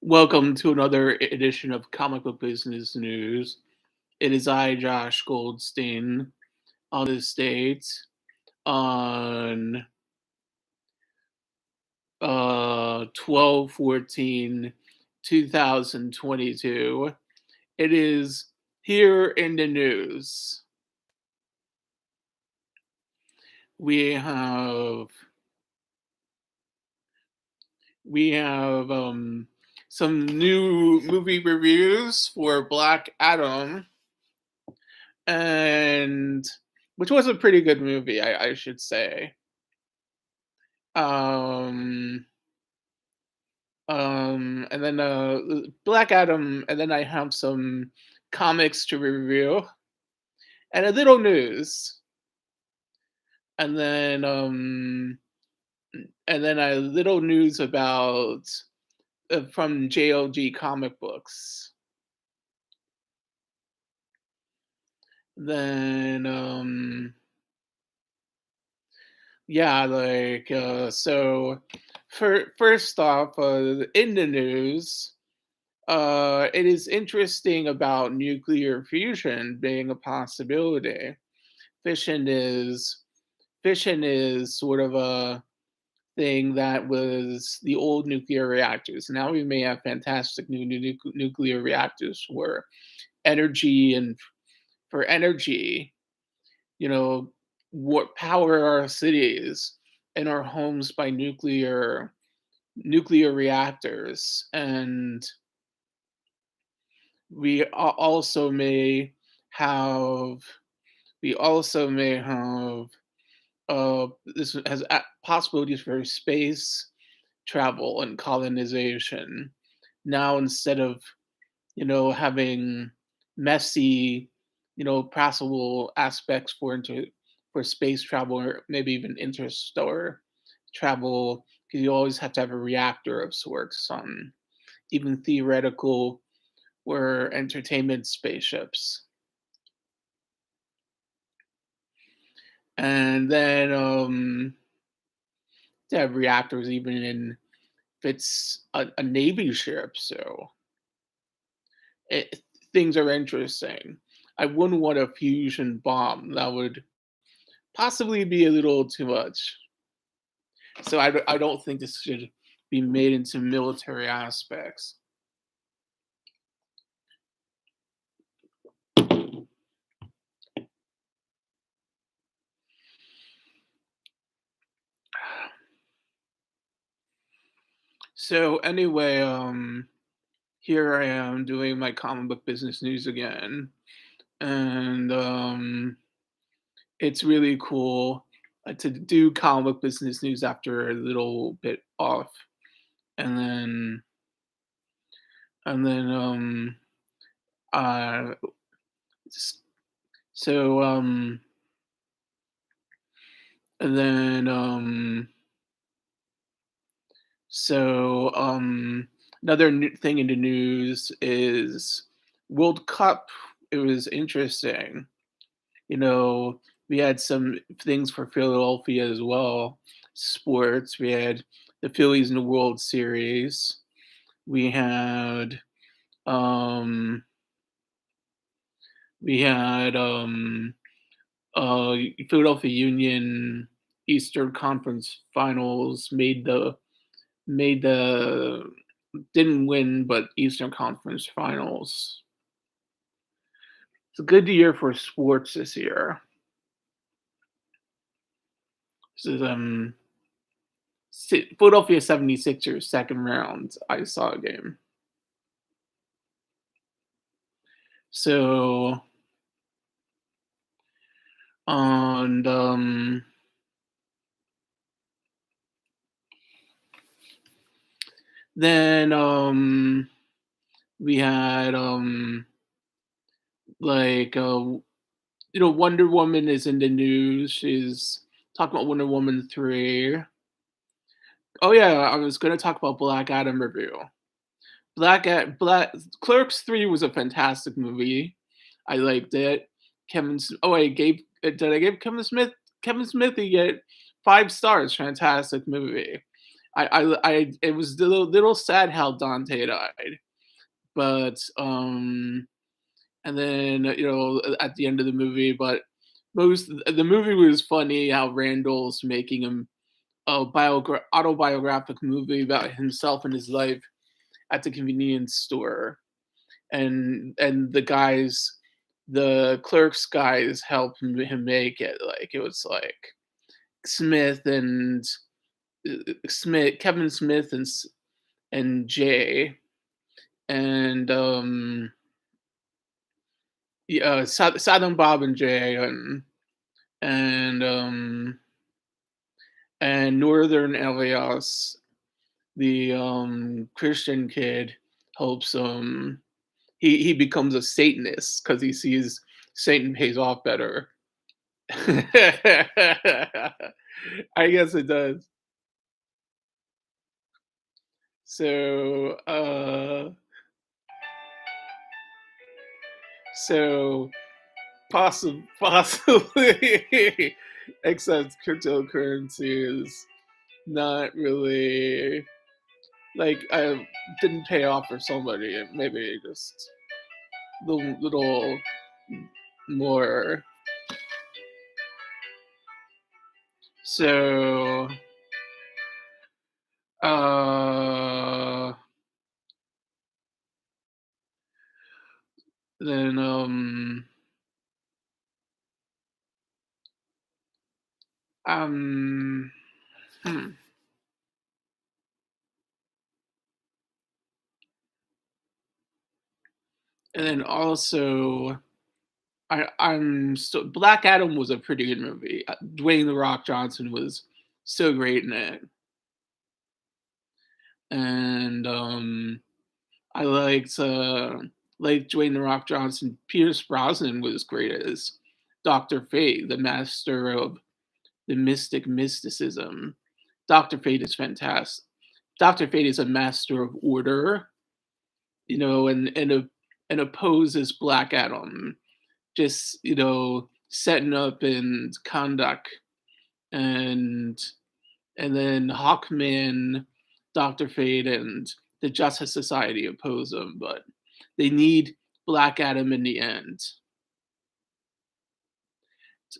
Welcome to another edition of Comic Book Business News. It is I, Josh Goldstein, on the state on 12/14, 2022. It is here in the news. We have we have some new movie reviews for Black Adam, and which was a pretty good movie, I should say. Um, and then Black Adam, and then I have some comics to review and a little news, and then a little news about from JLG comic books. Then yeah, so for first off, in the news, it is interesting about nuclear fusion being a possibility. Fission is fission is sort of a thing that was the old nuclear reactors. Now we may have fantastic new nuclear reactors for energy and for energy, you know, what power our cities and our homes by nuclear reactors. And we also may have we also may have this has possibilities for space travel and colonization. Now, instead of having messy, possible aspects for space travel or maybe even interstellar travel, because you always have to have a reactor of sorts on even theoretical or entertainment spaceships. And then they have reactors even in if it's a navy ship. So it, things are interesting. I wouldn't want a fusion bomb. That would possibly be a little too much. So I don't think this should be made into military aspects. So anyway, here I am doing my comic book business news again, and it's really cool to do comic book business news after a little bit off, and then and then uh s- so and then so another thing in the news is World Cup. It was interesting. You know, we had some things for Philadelphia as well. Sports. We had the Phillies in the World Series. We had um we had Philadelphia Union Eastern Conference Finals made the didn't win, but Eastern Conference Finals. It's a good year for sports this year. This is Philadelphia 76ers second round. I saw a game. So and then we had like Wonder Woman is in the news. She's talking about Wonder Woman 3. Oh yeah, I was gonna talk about Black Adam review. Black Clerks 3 was a fantastic movie. I liked it. Oh, I gave did I give Kevin Smith? Kevin Smith, he get 5 stars. Fantastic movie. it was a little sad how Dante died, but and then at the end of the movie, but most the movie was funny how Randall's making him a autobiographic movie about himself and his life at the convenience store, and the clerks guys helped him make it. Like it was like Smith and Kevin Smith and Jay and yeah, Silent Bob and Jay and and Northern Elias, the Christian kid, hopes he becomes a Satanist because he sees Satan pays off better. I guess it does. So so possibly except cryptocurrency is not really like I didn't pay off for somebody. Maybe just little more. So uh then um hmm. And then also I'm still Black Adam was a pretty good movie. Dwayne the Rock Johnson was so great in it, and I liked Dwayne the Rock Johnson. Pierce Brosnan was great as Doctor Fate, the master of the mysticism. Doctor Fate is fantastic. Doctor Fate is a master of order, and opposes Black Adam, just setting up and conduct, and then Hawkman, Doctor Fate, and the Justice Society oppose him, but they need Black Adam in the end,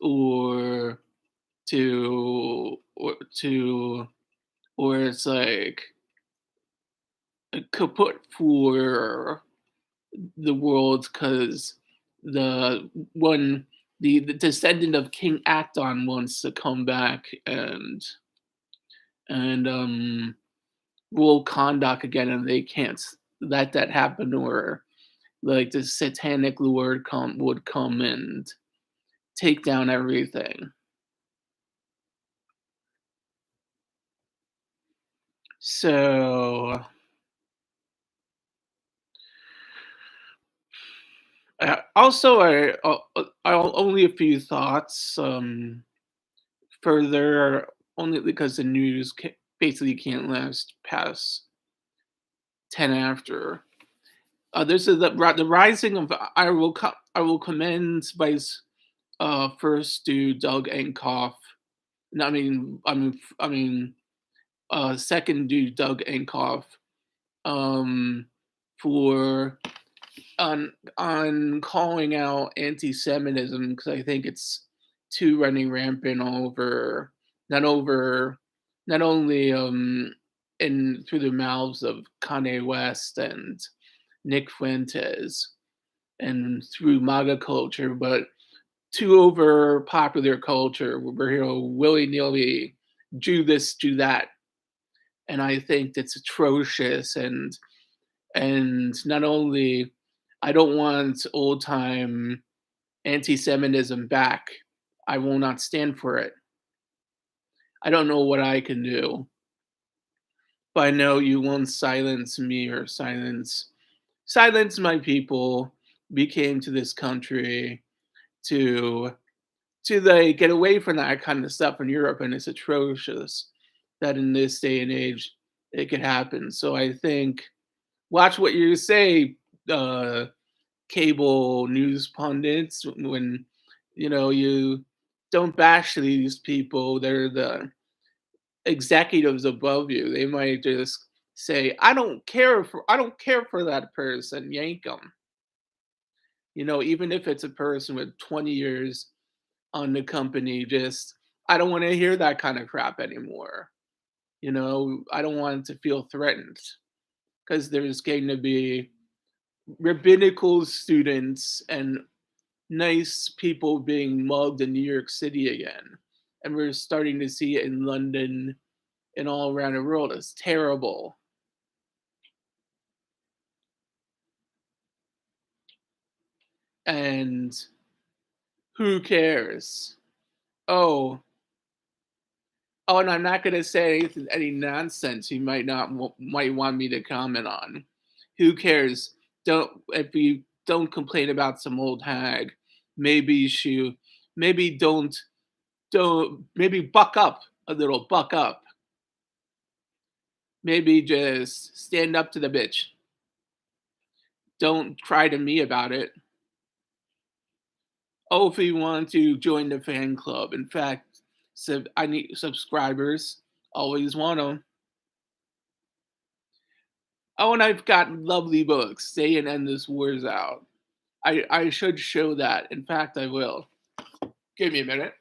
or to or it's like a kaput for the world because the one the descendant of King Acton wants to come back and rule Kondak again, and they can't let that happen, or like the satanic lord would come and take down everything. So also, only a few thoughts. Further, only because the news basically can't last past 10 after. There's the rising of I will commend Vice first to Doug Ankoff. No, second to Doug Ankoff um, for on calling out anti-Semitism because I think it's too running rampant not over not only in through the mouths of Kanye West and Nick Fuentes and through MAGA culture, but too over popular culture where he'll willy nilly do this, do that, and I think that's atrocious. And not only I don't want old time anti-Semitism back. I will not stand for it. I don't know what I can do, but I know you won't silence me or silence my people. We came to this country to like get away from that kind of stuff in Europe, and it's atrocious that in this day and age it could happen. So I think watch what you say, uh, cable news pundits, when you don't bash these people. executives above you. They might just say, I don't care for that person, yank them." Even if it's a person with 20 years on the company, just, I don't want to hear that kind of crap anymore. I don't want to feel threatened because there's going to be rabbinical students and nice people being mugged in New York City again. And we're starting to see it in London and all around the world. It's terrible. And who cares? Oh, oh, and I'm not going to say any nonsense you might want me to comment on. Who cares? Don't If you don't complain about some old hag, maybe you should, maybe don't maybe buck up a little, buck up. Maybe just stand up to the bitch. Don't cry to me about it. Oh, if you want to join the fan club. In fact, I need subscribers. Always want them. Oh, and I've got lovely books. Stay and End This War's out. I should show that. In fact, I will. Give me a minute.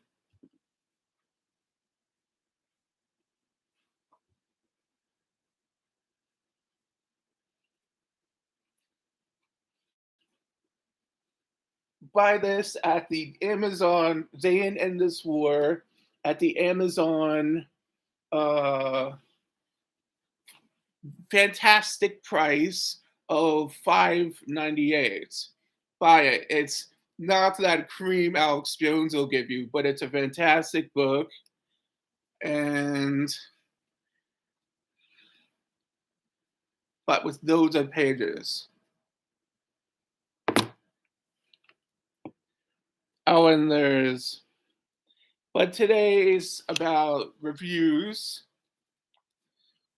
Buy this at the Amazon. Stay and End This War at the Amazon. Uh, Fantastic price of $5.98. Buy it. It's not that cream Alex Jones will give you, but it's a fantastic book. And but with loads of pages. Oh, and but today's about reviews.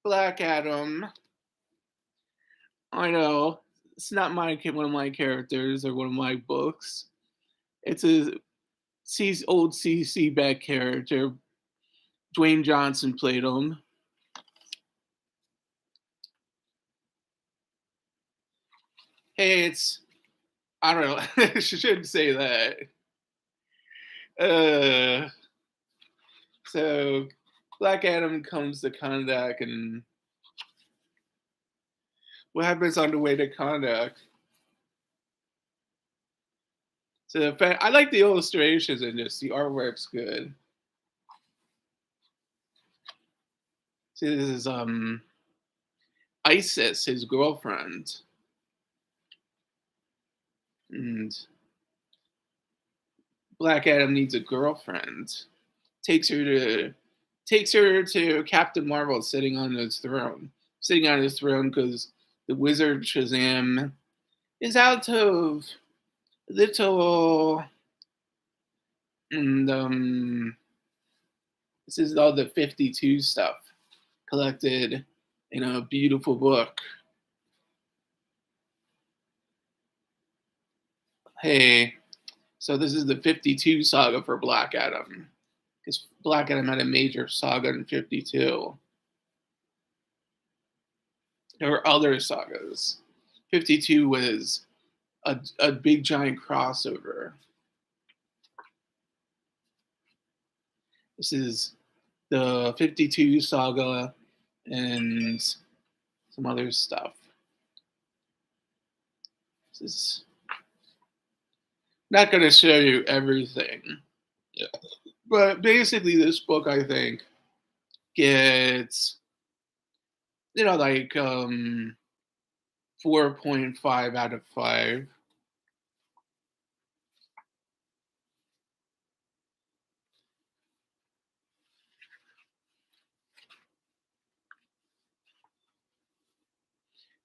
Black Adam. I know it's not one of my characters or one of my books. It's a old CC Beck character. Dwayne Johnson played him. Hey, it's, I don't know. I shouldn't say that. Uh, so Black Adam comes to Kondak, and what happens on the way to Kondak? So I like the illustrations in this. The artwork's good. So this is Isis, his girlfriend, and Black Adam needs a girlfriend. Takes her to Captain Marvel sitting on his throne because the wizard Shazam is out of little, and this is all the 52 stuff collected in a beautiful book. Hey, so this is the 52 saga for Black Adam, because Black Adam had a major saga in 52. There were other sagas. 52 was a big giant crossover. This is the 52 saga and some other stuff. This is not going to show you everything. Yeah. But basically, this book, I think, gets, like 4.5 out of 5.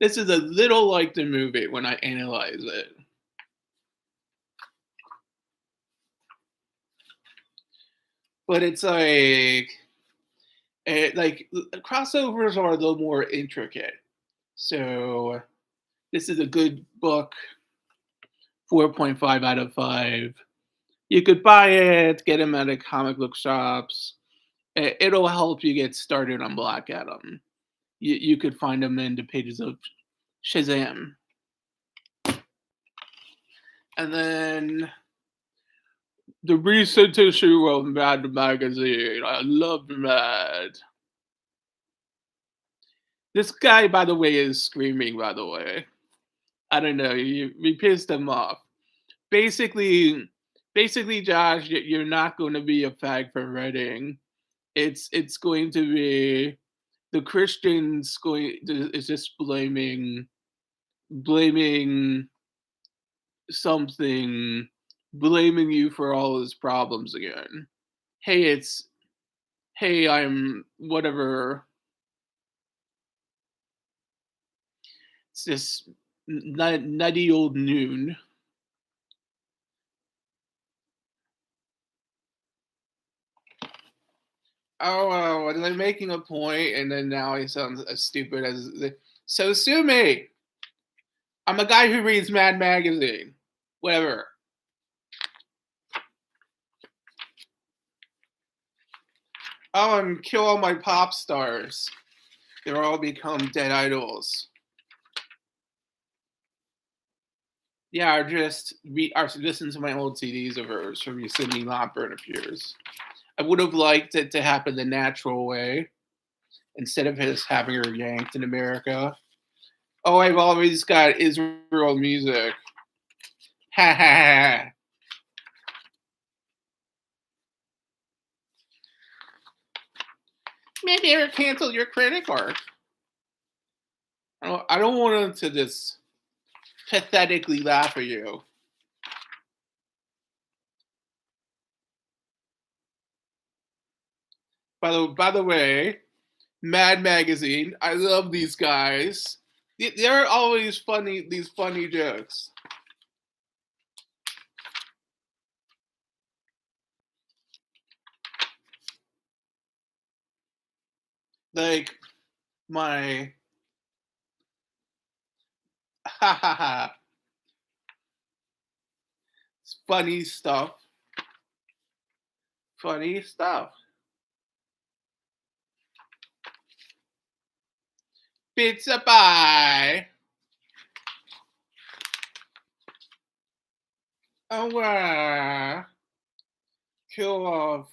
This is a little like the movie when I analyze it. But it's like crossovers are a little more intricate. So this is a good book. 4.5 out of 5. You could buy it, get them at a comic book shops. It'll help you get started on Black Adam. You could find them in the pages of Shazam. And then the recent issue of Mad Magazine. I love Mad. This guy, by the way, is screaming, by the way. I don't know, we pissed him off. Basically basically, Josh, you're not gonna be a fag for Reading. It's going to be the Christians going is just blaming something, blaming you for all his problems again. Hey, hey, I'm whatever. It's this nutty old noon. Oh, well, they're making a point, and then now he sounds as stupid as. So sue me. I'm a guy who reads Mad Magazine. Whatever. Oh, and kill all my pop stars. They've all become dead idols. Yeah, or listen to my old CDs of hers from Cindy Lauper, it appears. I would have liked it to happen the natural way instead of his having her yanked in America. Oh, I've always got Israel music. Ha ha ha. Maybe ever cancel your credit card. I don't want them to just pathetically laugh at you. By the way, Mad Magazine. I love these guys. They're always funny. These funny jokes. Like my ha ha ha funny stuff. Funny stuff. Pizza pie. Oh wow. Kill off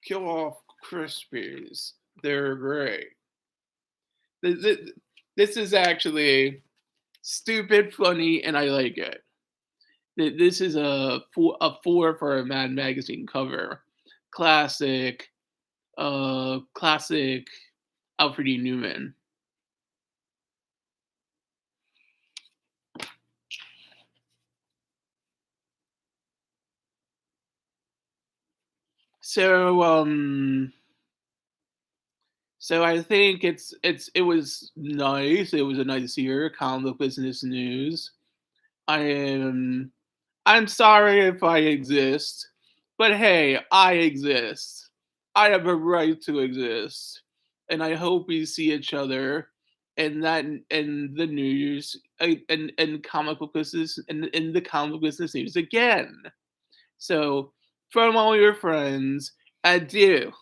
kill off Krispies. They're great. This is actually stupid funny and I like it. This is a four for a Mad Magazine cover. Classic, classic Alfred E. Newman. So so I think it was nice. It was a nice year, comic book business news. I am I'm sorry if I exist, but hey, I exist. I have a right to exist, and I hope we see each other and that in the news and comic book business and in the comic book business news again. So, from all your friends, adieu.